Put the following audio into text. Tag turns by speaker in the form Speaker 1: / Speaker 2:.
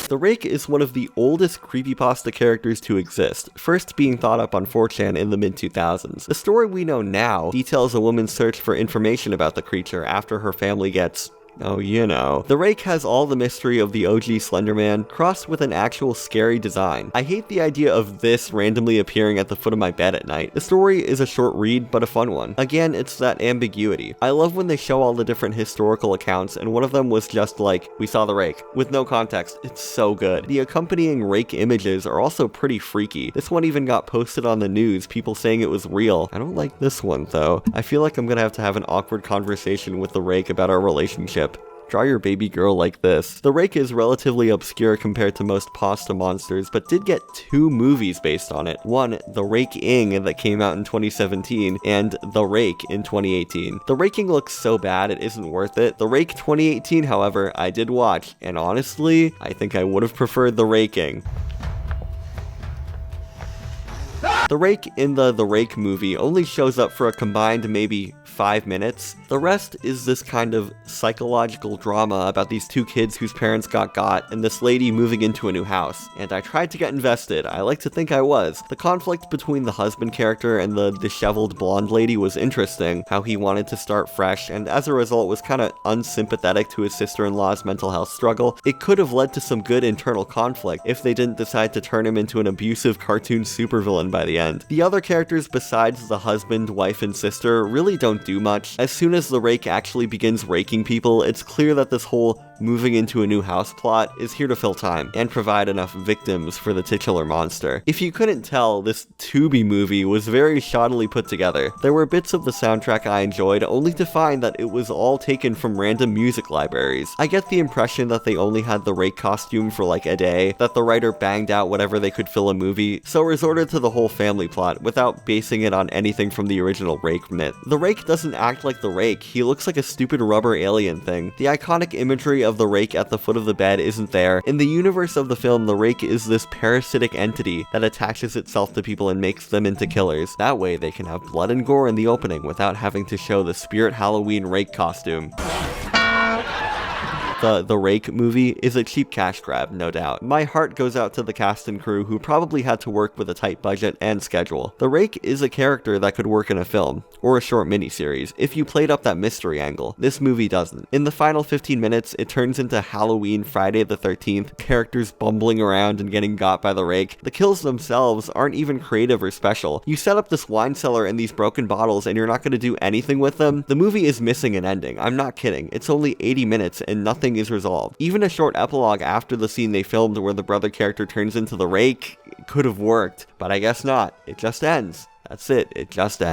Speaker 1: The Rake is one of the oldest creepypasta characters to exist, first being thought up on 4chan in the mid-2000s. The story we know now details a woman's search for information about the creature after her family gets... oh, you know. The Rake has all the mystery of the OG Slenderman, crossed with an actual scary design. I hate the idea of this randomly appearing at the foot of my bed at night. The story is a short read, but a fun one. Again, it's that ambiguity. I love when they show all the different historical accounts, and one of them was just like, we saw the Rake, with no context. It's so good. The accompanying Rake images are also pretty freaky. This one even got posted on the news, people saying it was real. I don't like this one, though. I feel like I'm gonna have to have an awkward conversation with the Rake about our relationship. Draw your baby girl like this. The Rake is relatively obscure compared to most pasta monsters, but did get 2 movies based on it. One, The Rake-ing, that came out in 2017, and The Rake in 2018. The Rake-ing looks so bad it isn't worth it. The Rake 2018, however, I did watch, and honestly, I think I would have preferred The Rake-ing. The Rake in the Rake movie only shows up for a combined maybe 5 minutes. The rest is this kind of psychological drama about these 2 kids whose parents got and this lady moving into a new house. And I tried to get invested. I like to think I was. The conflict between the husband character and the disheveled blonde lady was interesting, how he wanted to start fresh, and as a result was kinda unsympathetic to his sister-in-law's mental health struggle. It could have led to some good internal conflict if they didn't decide to turn him into an abusive cartoon supervillain by the end. The other characters besides the husband, wife, and sister really don't do much. As soon as the Rake actually begins raking people, it's clear that this whole moving into a new house plot is here to fill time and provide enough victims for the titular monster. If you couldn't tell, this Tubi movie was very shoddily put together. There were bits of the soundtrack I enjoyed, only to find that it was all taken from random music libraries. I get the impression that they only had the Rake costume for like a day, that the writer banged out whatever they could fill a movie, so resorted to the whole family plot without basing it on anything from the original Rake myth. The Rake doesn't act like the Rake, he looks like a stupid rubber alien thing. The iconic imagery of the Rake at the foot of the bed isn't there. In the universe of the film, the Rake is this parasitic entity that attaches itself to people and makes them into killers. That way they can have blood and gore in the opening without having to show the Spirit Halloween Rake costume. The Rake movie is a cheap cash grab, no doubt. My heart goes out to the cast and crew who probably had to work with a tight budget and schedule. The Rake is a character that could work in a film, or a short miniseries, if you played up that mystery angle. This movie doesn't. In the final 15 minutes, it turns into Halloween Friday the 13th, characters bumbling around and getting got by the Rake. The kills themselves aren't even creative or special. You set up this wine cellar and these broken bottles and you're not going to do anything with them? The movie is missing an ending. I'm not kidding. It's only 80 minutes and nothing is resolved. Even a short epilogue after the scene they filmed where the brother character turns into the Rake could have worked, but I guess not. It just ends. That's it. It just ends.